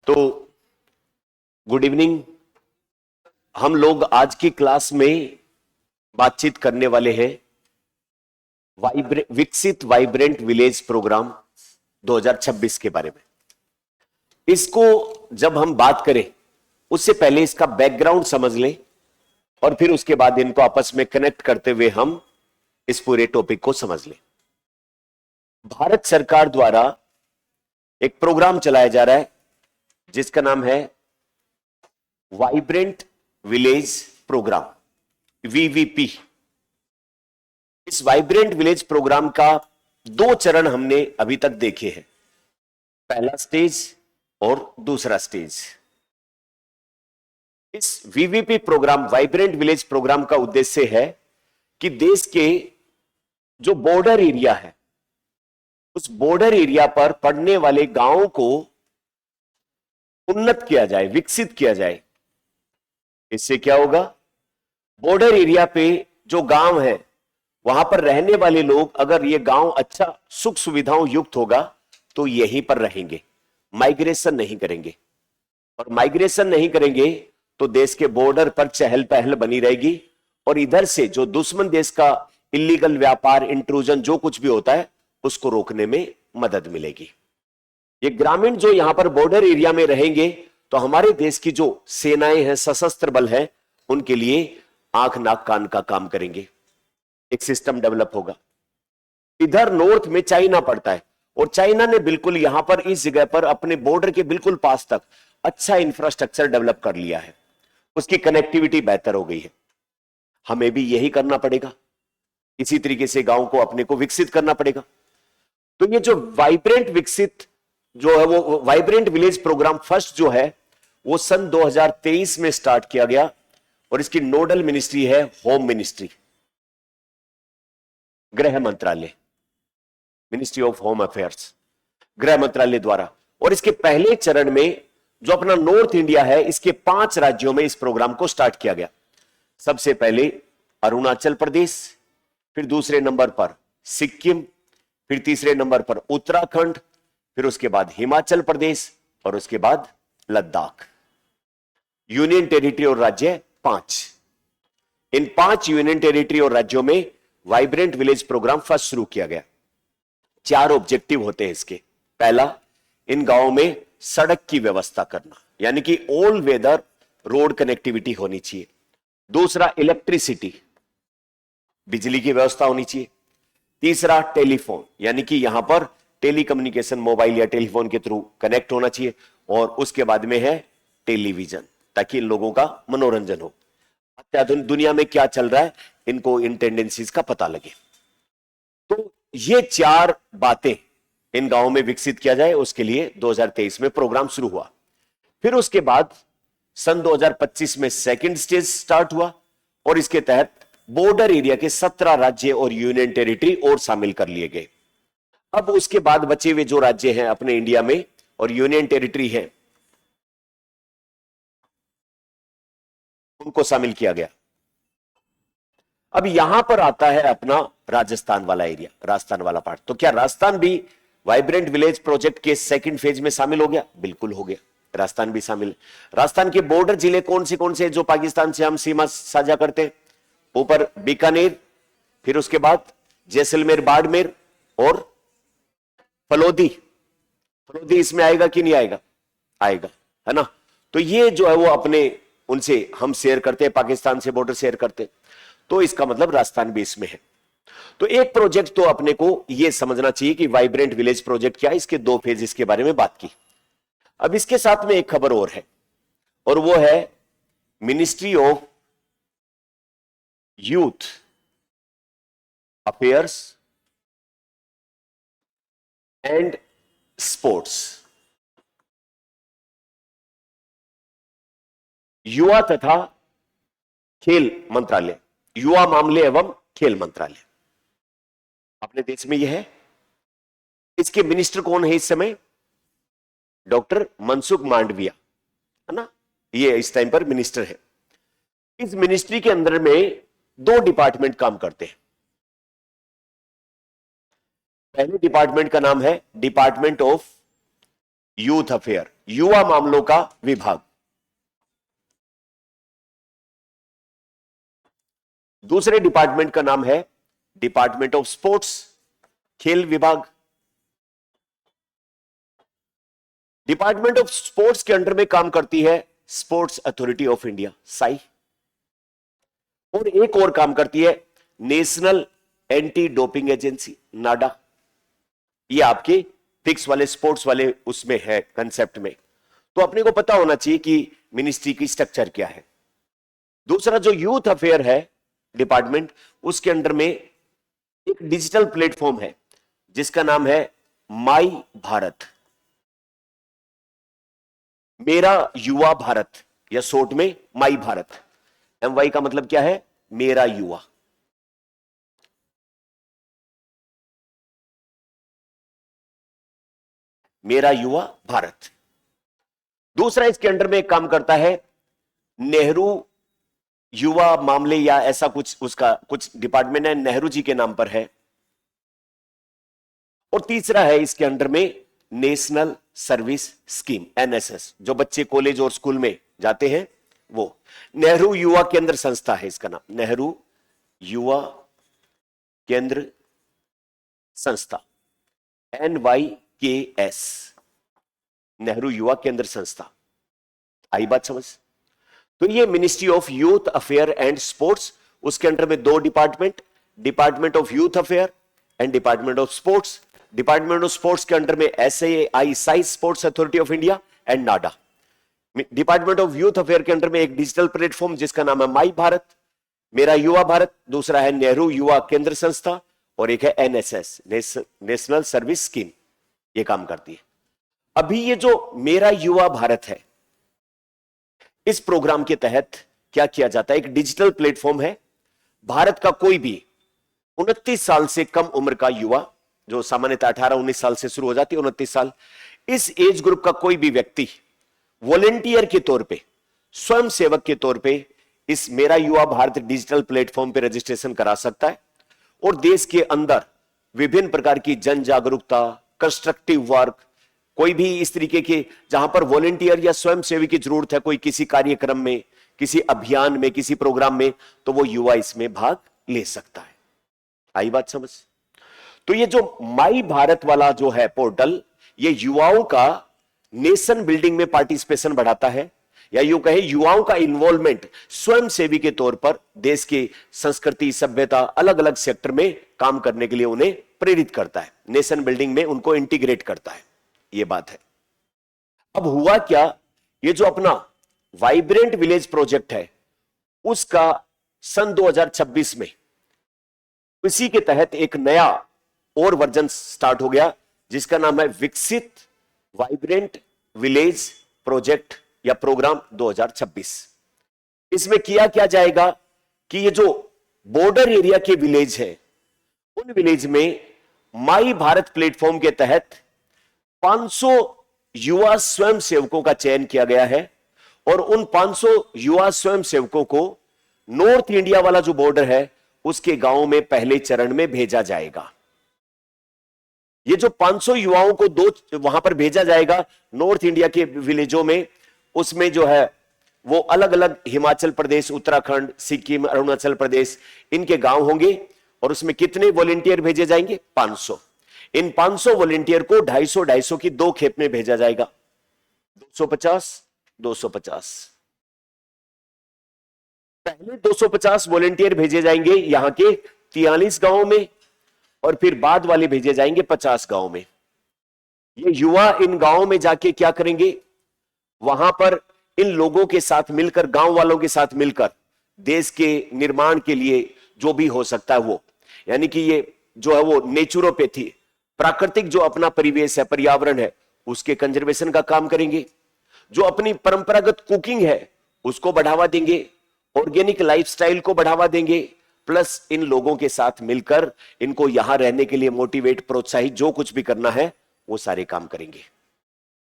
तो good evening. हम लोग आज की क्लास में बातचीत करने वाले हैं विकसित वाइब्रेंट विलेज प्रोग्राम 2026 के बारे में। इसको जब हम बात करें उससे पहले इसका बैकग्राउंड समझ लें और फिर उसके बाद इनको आपस में कनेक्ट करते हुए हम इस पूरे टॉपिक को समझ लें। भारत सरकार द्वारा एक प्रोग्राम चलाया जा रहा है जिसका नाम है वाइब्रेंट विलेज प्रोग्राम, वीवीपी। इस वाइब्रेंट विलेज प्रोग्राम का 2 चरण हमने अभी तक देखे हैं, पहला स्टेज और दूसरा स्टेज। इस VVP programme, vibrant village programme का उद्देश्य है कि देश के जो बॉर्डर एरिया है उस बॉर्डर एरिया पर पड़ने वाले गांवों को उन्नत किया जाए, विकसित किया जाए। इससे क्या होगा, बॉर्डर एरिया पे जो गांव है वहां पर रहने वाले लोग, अगर ये गांव अच्छा सुख सुविधाओं युक्त होगा तो यहीं पर रहेंगे, माइग्रेशन नहीं करेंगे। और माइग्रेशन नहीं करेंगे तो देश के बॉर्डर पर चहल पहल बनी रहेगी और इधर से जो दुश्मन देश का इलीगल व्यापार, इंट्रूजन, जो कुछ भी होता है उसको रोकने में मदद मिलेगी। ये ग्रामीण जो यहां पर बॉर्डर एरिया में रहेंगे तो हमारे देश की जो सेनाएं हैं, सशस्त्र बल है, उनके लिए आंख नाक कान का काम करेंगे, एक सिस्टम डेवलप होगा। इधर नॉर्थ में चाइना पड़ता है और चाइना ने बिल्कुल यहां पर इस जगह पर अपने बॉर्डर के बिल्कुल पास तक अच्छा इंफ्रास्ट्रक्चर डेवलप कर लिया है, उसकी कनेक्टिविटी बेहतर हो गई है। हमें भी यही करना पड़ेगा, इसी तरीके से गांव को अपने को विकसित करना पड़ेगा। तो ये जो वाइब्रेंट विकसित जो है वो वाइब्रेंट विलेज प्रोग्राम फर्स्ट जो है वो सन 2023 में स्टार्ट किया गया और इसकी नोडल मिनिस्ट्री है होम मिनिस्ट्री, गृह मंत्रालय, मिनिस्ट्री ऑफ होम अफेयर्स, गृह मंत्रालय द्वारा। और इसके पहले चरण में जो अपना नॉर्थ इंडिया है, इसके 5 राज्यों में इस प्रोग्राम को स्टार्ट किया गया। सबसे पहले अरुणाचल प्रदेश, फिर दूसरे नंबर पर सिक्किम, फिर तीसरे नंबर पर उत्तराखंड, फिर उसके बाद हिमाचल प्रदेश और उसके बाद लद्दाख। यूनियन टेरिटरी और राज्य 5। इन 5 यूनियन टेरिटरी और राज्यों में वाइब्रेंट विलेज प्रोग्राम फर्स्ट शुरू किया गया। 4 ऑब्जेक्टिव होते हैं इसके। पहला, इन गांवों में सड़क की व्यवस्था करना, यानी कि ऑल वेदर रोड कनेक्टिविटी होनी चाहिए। दूसरा, इलेक्ट्रिसिटी, बिजली की व्यवस्था होनी चाहिए। तीसरा, टेलीफोन, यानी कि यहां पर टेलीकम्युनिकेशन, मोबाइल या टेलीफोन के थ्रू कनेक्ट होना चाहिए। और उसके बाद में है टेलीविजन, ताकि इन लोगों का मनोरंजन हो, अत्याधुनिक दुनिया में क्या चल रहा है इनको इन टेंडेंसीज का पता लगे। तो ये 4 बातें इन गांवों में विकसित किया जाए, उसके लिए 2023 में प्रोग्राम शुरू हुआ। फिर उसके बाद सन 2025 में सेकंड स्टेज स्टार्ट हुआ और इसके तहत बॉर्डर एरिया के 17 राज्य और यूनियन टेरिटरी और शामिल कर लिए गए। अब उसके बाद बचे हुए जो राज्य हैं अपने इंडिया में और यूनियन टेरिटरी है, उनको शामिल किया गया। अब यहां पर आता है अपना राजस्थान वाला एरिया, राजस्थान वाला पार्ट। तो क्या राजस्थान भी वाइब्रेंट विलेज प्रोजेक्ट के सेकंड फेज में शामिल हो गया? बिल्कुल हो गया, राजस्थान भी शामिल। राजस्थान के बॉर्डर जिले कौन से जो पाकिस्तान से हम सीमा साझा करते हैं? ऊपर बीकानेर, फिर उसके बाद जैसलमेर, बाड़मेर और फलोदी। फलोदी इसमें आएगा कि नहीं आएगा? आएगा, है ना। तो ये जो है वो अपने उनसे हम शेयर करते हैं, पाकिस्तान से बॉर्डर शेयर करते हैं, तो इसका मतलब राजस्थान भी इसमें है। तो एक प्रोजेक्ट तो अपने को यह समझना चाहिए कि वाइब्रेंट विलेज प्रोजेक्ट क्या है, इसके 2 फेज इसके बारे में बात की। अब इसके साथ में एक खबर और है और वो है ministry of youth affairs and sports, युवा तथा खेल मंत्रालय, युवा मामले एवं खेल मंत्रालय अपने देश में यह है। इसके मिनिस्टर कौन है इस समय? डॉक्टर मनसुख मांडविया, है ना, ये इस टाइम पर मिनिस्टर है। इस मिनिस्ट्री के अंदर में 2 डिपार्टमेंट काम करते हैं। पहले डिपार्टमेंट का नाम है डिपार्टमेंट ऑफ यूथ अफेयर, युवा मामलों का विभाग। दूसरे डिपार्टमेंट का नाम है डिपार्टमेंट ऑफ स्पोर्ट्स, खेल विभाग। डिपार्टमेंट ऑफ स्पोर्ट्स के अंडर में काम करती है sports authority of India, Sai. और एक और काम करती है नेशनल एंटी डोपिंग एजेंसी, नाडा। ये आपके फिक्स वाले स्पोर्ट्स वाले उसमें है कंसेप्ट में, तो अपने को पता होना चाहिए कि मिनिस्ट्री की स्ट्रक्चर क्या है। दूसरा जो यूथ अफेयर है डिपार्टमेंट, उसके अंडर में एक डिजिटल प्लेटफॉर्म है जिसका नाम है माई भारत, मेरा युवा भारत, या शॉर्ट में माई भारत। MY का मतलब क्या है? मेरा युवा। मेरा युवा भारत। दूसरा इसके अंडर में एक काम करता है नेहरू युवा मामले, या ऐसा कुछ उसका कुछ डिपार्टमेंट है, नेहरू जी के नाम पर है। और तीसरा है इसके अंडर में नेशनल सर्विस स्कीम, NSS, जो बच्चे कॉलेज और स्कूल में जाते हैं वो। नेहरू युवा केंद्र संस्था है इसका नाम, नेहरू युवा केंद्र संस्था, NYKS, नेहरू युवा केंद्र संस्था। आई बात समझ? तो ये ministry of youth affair and sports, उसके अंडर में दो department, department of youth affair and department of sports. Department of sports के अंडर में SAI, Sai sports authority of India and Nada. Department of youth affair के under में एक digital platform जिसका नाम है माई भारत, मेरा युवा भारत। दूसरा है नेहरू युवा केंद्र संस्था, और एक है NSS, नेशनल सर्विस स्कीम। ये काम करती है। अभी ये जो मेरा युवा भारत है, इस प्रोग्राम के तहत क्या किया जाता है? एक डिजिटल प्लेटफॉर्म है। भारत का कोई भी 29 साल से कम उम्र का युवा, जो सामान्यतः 18-19 साल से शुरू हो जाती है, 29 साल, इस एज ग्रुप का कोई भी व्यक्ति वॉलेंटियर के तौर पे, स्वयं सेवक के तौर पे इस मेरा युवा भारत डिजिटल प्लेटफॉर्म पे रजिस्ट्रेशन करा सकता है। और देश के अंदर विभिन्न प्रकार की जन जागरूकता, कंस्ट्रक्टिव वर्क, कोई भी इस तरीके के जहां पर वॉलेंटियर या स्वयं सेवी की जरूरत है, कोई किसी कार्यक्रम में, किसी अभियान में, किसी प्रोग्राम में, तो वो युवा इसमें भाग ले सकता है। आई बात समझ? तो ये जो माई भारत वाला जो है पोर्टल, ये युवाओं का नेशन बिल्डिंग में पार्टिसिपेशन बढ़ाता है, या यूं कहे युवाओं का इन्वॉल्वमेंट स्वयं सेवी के तौर पर देश की संस्कृति, सभ्यता, अलग अलग सेक्टर में काम करने के लिए उन्हें प्रेरित करता है, नेशन बिल्डिंग में उनको इंटीग्रेट करता है। ये बात है। अब हुआ क्या, ये जो अपना वाइब्रेंट विलेज प्रोजेक्ट है, उसका सन 2026 में इसी के तहत एक नया और वर्जन स्टार्ट हो गया जिसका नाम है विकसित वाइब्रेंट विलेज प्रोजेक्ट या प्रोग्राम 2026। इसमें किया क्या जाएगा कि ये जो बॉर्डर एरिया के विलेज है, उन विलेज में माई भारत प्लेटफॉर्म के तहत 500 युवा स्वयं सेवकों का चयन किया गया है, और उन 500 युवा स्वयं सेवकों को नॉर्थ इंडिया वाला जो बॉर्डर है उसके गांव में पहले चरण में भेजा जाएगा। ये जो 500 युवाओं को वहां पर भेजा जाएगा नॉर्थ इंडिया के विलेजों में, उसमें जो है वो अलग अलग हिमाचल प्रदेश, उत्तराखंड, सिक्किम, अरुणाचल प्रदेश, इनके गांव होंगे। और उसमें कितने वॉलेंटियर भेजे जाएंगे? 500। इन 500 वॉलेंटियर को 250 की दो खेप में भेजा जाएगा, 250। पहले 250 वॉलेंटियर भेजे जाएंगे यहां के 43 गांवों में, और फिर बाद वाले भेजे जाएंगे 50 गांव में। ये युवा इन गांवों में जाके क्या करेंगे? वहां पर इन लोगों के साथ मिलकर, गांव वालों के साथ मिलकर देश के निर्माण के लिए जो भी हो सकता है वो, यानी कि ये जो है वो नेचुरोपैथी, प्राकृतिक जो अपना परिवेश है, पर्यावरण है, उसके कंजर्वेशन का काम करेंगे। जो अपनी परंपरागत कुकिंग है उसको बढ़ावा देंगे, ऑर्गेनिक लाइफस्टाइल को बढ़ावा देंगे, प्लस इन लोगों के साथ मिलकर इनको यहां रहने के लिए मोटिवेट, प्रोत्साहित, जो कुछ भी करना है वो सारे काम करेंगे।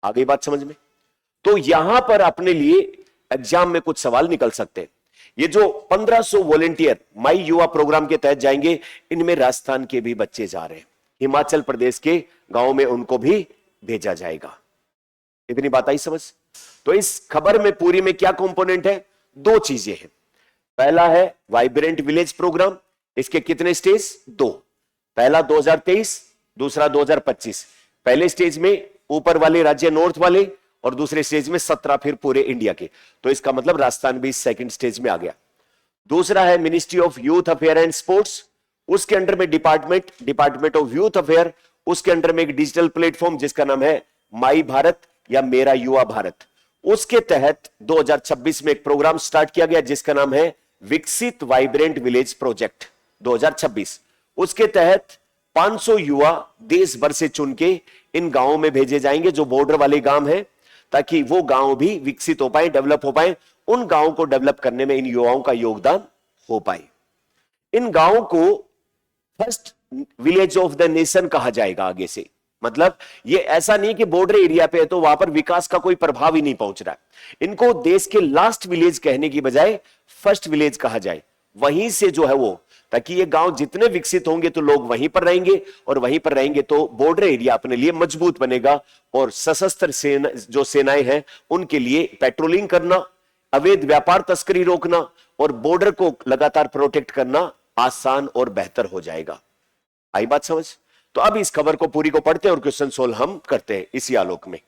आ गई बात समझ में? तो यहां पर अपने लिए एग्जाम में कुछ सवाल निकल सकते हैं। ये जो 1500 वॉलेंटियर माई युवा प्रोग्राम के तहत जाएंगे, इनमें राजस्थान के भी बच्चे जा रहे हैं, हिमाचल प्रदेश के गांव में उनको भी भेजा जाएगा। इतनी बात आई समझ? तो इस खबर में पूरी में क्या कंपोनेंट है? दो चीजें हैं। पहला है वाइब्रेंट विलेज प्रोग्राम, इसके कितने स्टेज? दो। पहला 2023, दूसरा 2025। पहले स्टेज में ऊपर वाले राज्य नॉर्थ वाले और दूसरे स्टेज में 17 फिर पूरे इंडिया के। तो इसका मतलब राजस्थान भी सेकंड स्टेज में आ गया। दूसरा है ministry of youth affair and sports, उसके अंडर में डिपार्टमेंट ऑफ यूथ अफेयर, उसके अंडर में एक डिजिटल प्लेटफॉर्म जिसका नाम है माई भारत या मेरा युवा भारत। उसके तहत 2026 में एक प्रोग्राम स्टार्ट किया गया जिसका नाम है विकसित वाइब्रेंट विलेज प्रोजेक्ट 2026। उसके तहत 500 युवा देश भर से चुन के इन गांवों में भेजे जाएंगे जो बॉर्डर वाले गांव हैं, ताकि वो गांव भी विकसित हो पाए, डेवलप हो पाए। उन गांवों को डेवलप करने में इन युवाओं का योगदान हो पाए। इन गांवों को first village of the nation कहा जाएगा आगे से। मतलब ये ऐसा नहीं कि बॉर्डर एरिया पे है तो वहां पर विकास का कोई प्रभाव ही नहीं पहुंच रहा है। इनको देश के लास्ट विलेज कहने की बजाय फर्स्ट विलेज कहा जाए, वहीं से जो है वो, ताकि ये गांव जितने विकसित होंगे तो लोग वहीं पर रहेंगे, और वहीं पर रहेंगे तो बॉर्डर एरिया अपने लिए मजबूत बनेगा, और सशस्त्र सेना जो सेनाएं हैं उनके लिए पेट्रोलिंग करना, अवैध व्यापार तस्करी रोकना और बॉर्डर को लगातार प्रोटेक्ट करना आसान और बेहतर हो जाएगा। आई बात समझ? तो अब इस खबर को पूरी को पढ़ते हैं और क्वेश्चन सोल्व हम करते हैं इसी आलोक में।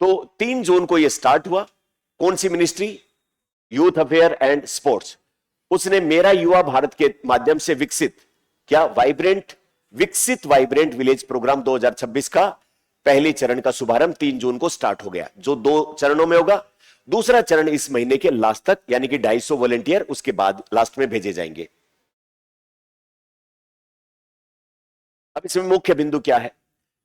तो 3 जून को यह स्टार्ट हुआ। कौन सी ministry? Youth affair and sports. उसने मेरा युवा भारत के माध्यम से विकसित विकसित वाइब्रेंट विलेज प्रोग्राम 2026 का पहले चरण का शुभारंभ 3 जून को स्टार्ट हो गया, जो 2 चरणों में होगा। दूसरा चरण इस महीने के लास्ट तक, यानी कि 250 वॉलंटियर उसके बाद लास्ट में भेजे जाएंगे। अब इसमें मुख्य बिंदु क्या है?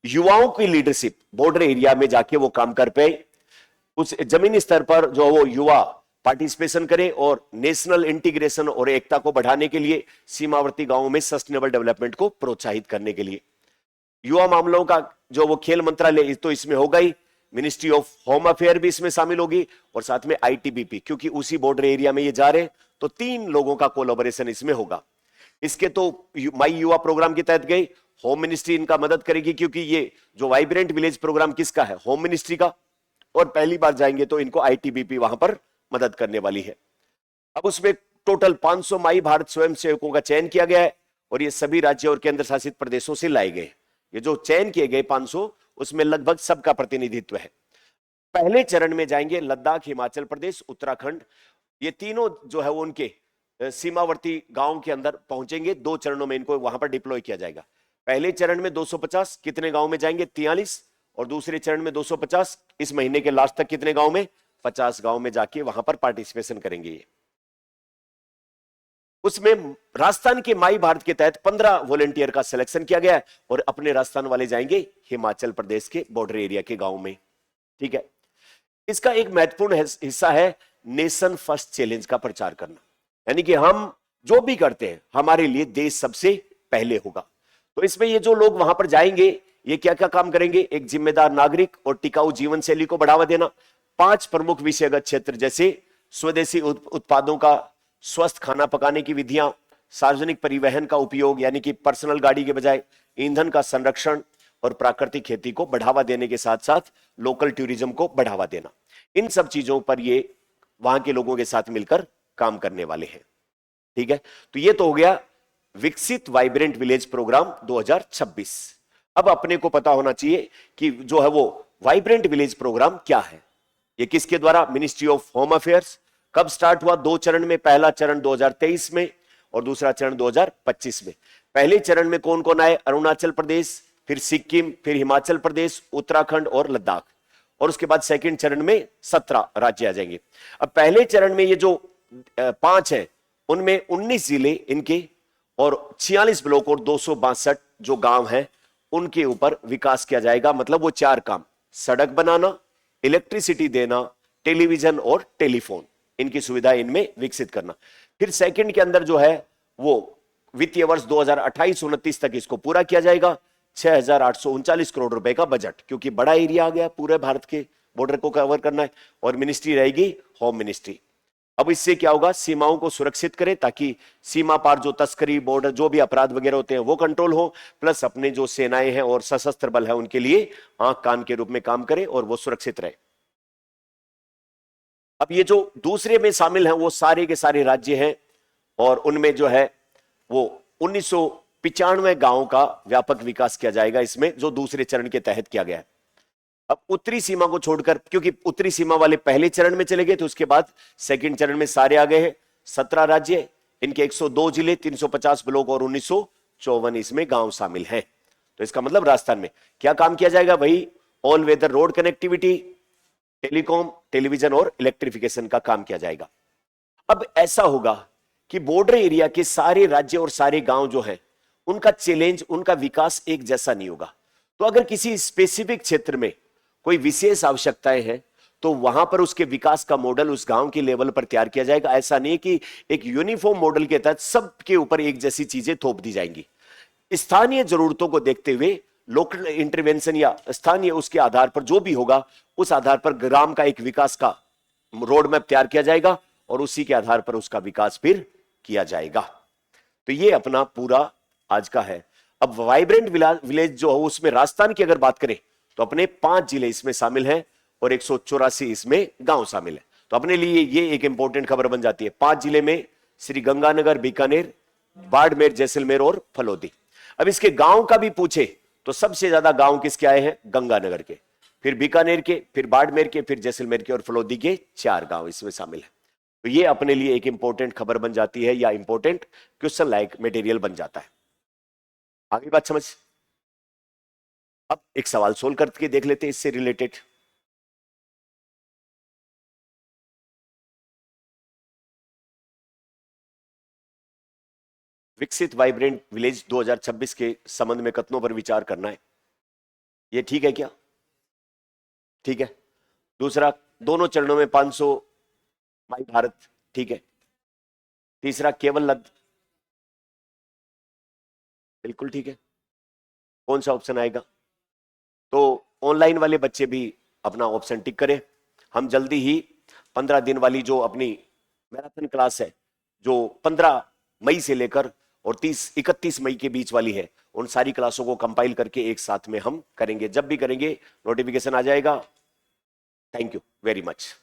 युवाओं की लीडरशिप बॉर्डर एरिया में जाके वो काम कर पाए, उस जमीनी स्तर पर जो वो युवा पार्टिसिपेशन करें और नेशनल इंटीग्रेशन और एकता को बढ़ाने के लिए सीमावर्ती गांवों में सस्टेनेबल डेवलपमेंट को प्रोत्साहित करने के लिए। युवा मामलों का जो वो खेल मंत्रालय तो इसमें होगा ही, मिनिस्ट्री ऑफ होम अफेयर भी इसमें शामिल होगी, और साथ में आईटीबीपी, क्योंकि उसी बॉर्डर एरिया में ये जा रहे हैं तो 3 लोगों का कोलैबोरेशन इसमें होगा। इसके तो माई युवा प्रोग्राम के तहत गए, होम मिनिस्ट्री इनका मदद करेगी, क्योंकि ये जो वाइब्रेंट विलेज प्रोग्राम किसका है? होम मिनिस्ट्री का, और पहली बार जाएंगे तो इनको आईटीबीपी वहां पर मदद करने वाली है। अब उसमें टोटल 500 माई भारत स्वयं सेवकों का चयन किया गया है, और ये सभी राज्य और केंद्र शासित प्रदेशों से लाए गए। ये जो चयन किए गए 500, उसमें लगभग सबका प्रतिनिधित्व है। पहले चरण में जाएंगे लद्दाख, हिमाचल प्रदेश, उत्तराखंड। ये तीनों जो है वो उनके सीमावर्ती गांव के अंदर पहुंचेंगे। 2 चरणों में इनको वहां पर डिप्लॉय किया जाएगा। पहले चरण में 250 कितने गांव में जाएंगे? 43। और दूसरे चरण में 250 इस महीने के लास्ट तक कितने गांव में? 50 गांव में जाके वहां पर पार्टिसिपेशन करेंगे ये। उसमें राजस्थान के माई भारत के तहत 15 वॉलंटियर का सिलेक्शन किया गया है, और अपने राजस्थान वाले जाएंगे हिमाचल प्रदेश के बॉर्डर एरिया के गांव में। ठीक है। इसका एक महत्वपूर्ण हिस्सा है नेशन फर्स्ट चैलेंज का प्रचार करना, यानी कि हम जो भी करते हैं हमारे लिए देश सबसे पहले होगा। तो इसमें ये जो लोग वहां पर जाएंगे ये क्या क्या काम करेंगे? एक जिम्मेदार नागरिक और टिकाऊ जीवन शैली को बढ़ावा देना, 5 प्रमुख विषयगत क्षेत्र जैसे स्वदेशी उत्पादों का, स्वस्थ खाना पकाने की विधियां, सार्वजनिक परिवहन का उपयोग यानी कि पर्सनल गाड़ी के बजाय, ईंधन का संरक्षण, और प्राकृतिक खेती को बढ़ावा देने के साथ साथ लोकल टूरिज्म को बढ़ावा देना। इन सब चीजों पर ये वहां के लोगों के साथ मिलकर काम करने वाले हैं। ठीक है। तो ये तो हो गया विकसित वाइब्रेंट विलेज प्रोग्राम 2026। अब अपने को पता होना चाहिए कि जो है वो वाइब्रेंट विलेज प्रोग्राम क्या है। ये किसके द्वारा? Ministry of home affairs. कब स्टार्ट हुआ? 2 चरण में। पहला चरण 2023 में और दूसरा चरण 2025 में। पहले चरण में कौन कौन आए? अरुणाचल प्रदेश, फिर सिक्किम, फिर हिमाचल प्रदेश, उत्तराखंड और लद्दाख। और उसके बाद सेकंड चरण में 17 राज्य आ जाएंगे। अब पहले चरण में ये जो 5 है उनमें 19 जिले इनके और 46 ब्लॉक और 262 जो गांव हैं उनके ऊपर विकास किया जाएगा। मतलब वो 4 काम: सड़क बनाना, इलेक्ट्रिसिटी देना, टेलीविजन और टेलीफोन, इनकी सुविधा इनमें विकसित करना। फिर सेकंड के अंदर जो है वो वित्तीय वर्ष 2028-29 तक इसको पूरा किया जाएगा। 6,839 करोड़ रुपए का बजट, क्योंकि बड़ा एरिया आ गया, पूरे भारत के बॉर्डर को कवर करना है। और मिनिस्ट्री रहेगी होम मिनिस्ट्री। अब इससे क्या होगा, सीमाओं को सुरक्षित करें ताकि सीमा पार जो तस्करी, बॉर्डर, जो भी अपराध वगैरह होते हैं वो कंट्रोल हो, प्लस अपने जो सेनाएं हैं और सशस्त्र बल है उनके लिए आंख कान के रूप में काम करे और वो सुरक्षित रहे। अब ये जो दूसरे में शामिल हैं वो सारे के सारे राज्य हैं और उनमें जो है वो 1995 गांवों का व्यापक विकास किया जाएगा इसमें, जो दूसरे चरण के तहत किया गया है। अब उत्तरी सीमा को छोड़कर, क्योंकि उत्तरी सीमा वाले पहले चरण में चले गए तो उसके बाद सेकंड चरण में सारे आ गए हैं। 17 राज्य, इनके 102 जिले, 350 ब्लॉक और 1954 इसमें गांव शामिल हैं। तो इसका मतलब राजस्थान में क्या काम किया जाएगा, वही all weather road connectivity, telecom, television और इलेक्ट्रिफिकेशन का काम किया जाएगा। अब ऐसा होगा कि बॉर्डर एरिया के सारे राज्य और सारे गांव जो है उनका चैलेंज, उनका विकास एक जैसा नहीं होगा। तो अगर किसी स्पेसिफिक क्षेत्र में कोई विशेष आवश्यकताएं हैं तो वहां पर उसके विकास का मॉडल उस गांव के लेवल पर तैयार किया जाएगा। ऐसा नहीं कि एक यूनिफॉर्म मॉडल के तहत सबके ऊपर एक जैसी चीजें थोप दी जाएंगी। स्थानीय जरूरतों को देखते हुए लोकल इंटरवेंशन या स्थानीय उसके आधार पर जो भी होगा उस आधार पर ग्राम का एक विकास का रोड मैप तैयार किया जाएगा और उसी के आधार पर उसका विकास फिर किया जाएगा। तो ये अपना पूरा आज का है। अब वाइब्रेंट विलेज जो है उसमें राजस्थान की अगर बात करें तो अपने 5 जिले इसमें शामिल हैं और 184 इसमें गांव शामिल है। तो अपने लिए ये एक इंपॉर्टेंट खबर बन जाती है। 5 जिले में श्री गंगानगर, बीकानेर, बाड़मेर, जैसलमेर और फलोदी। अब इसके गांव का भी पूछे तो सबसे ज्यादा गांव किसके आए हैं, गंगानगर के, फिर बीकानेर के, फिर बाड़मेर के, फिर जैसलमेर के और फलोदी के 4 गांव इसमें शामिल है। तो ये अपने लिए एक इंपॉर्टेंट खबर बन जाती है या इंपॉर्टेंट क्वेश्चन लाइक मटेरियल बन जाता है। आगे बात समझ। अब एक सवाल सोल्व करके देख लेते हैं इससे रिलेटेड। विकसित वाइब्रेंट विलेज 2026 के संबंध में कथनों पर विचार करना है। ये ठीक है क्या? ठीक है। दूसरा, दोनों चरणों में 500 माई भारत, ठीक है। तीसरा, केवल लद, बिल्कुल ठीक है। कौन सा ऑप्शन आएगा? तो ऑनलाइन वाले बच्चे भी अपना ऑप्शन टिक करें। हम जल्दी ही 15 दिन वाली जो अपनी मैराथन क्लास है, जो 15 मई से लेकर और 31 मई के बीच वाली है, उन सारी क्लासों को कंपाइल करके एक साथ में हम करेंगे। जब भी करेंगे नोटिफिकेशन आ जाएगा। Thank you very much.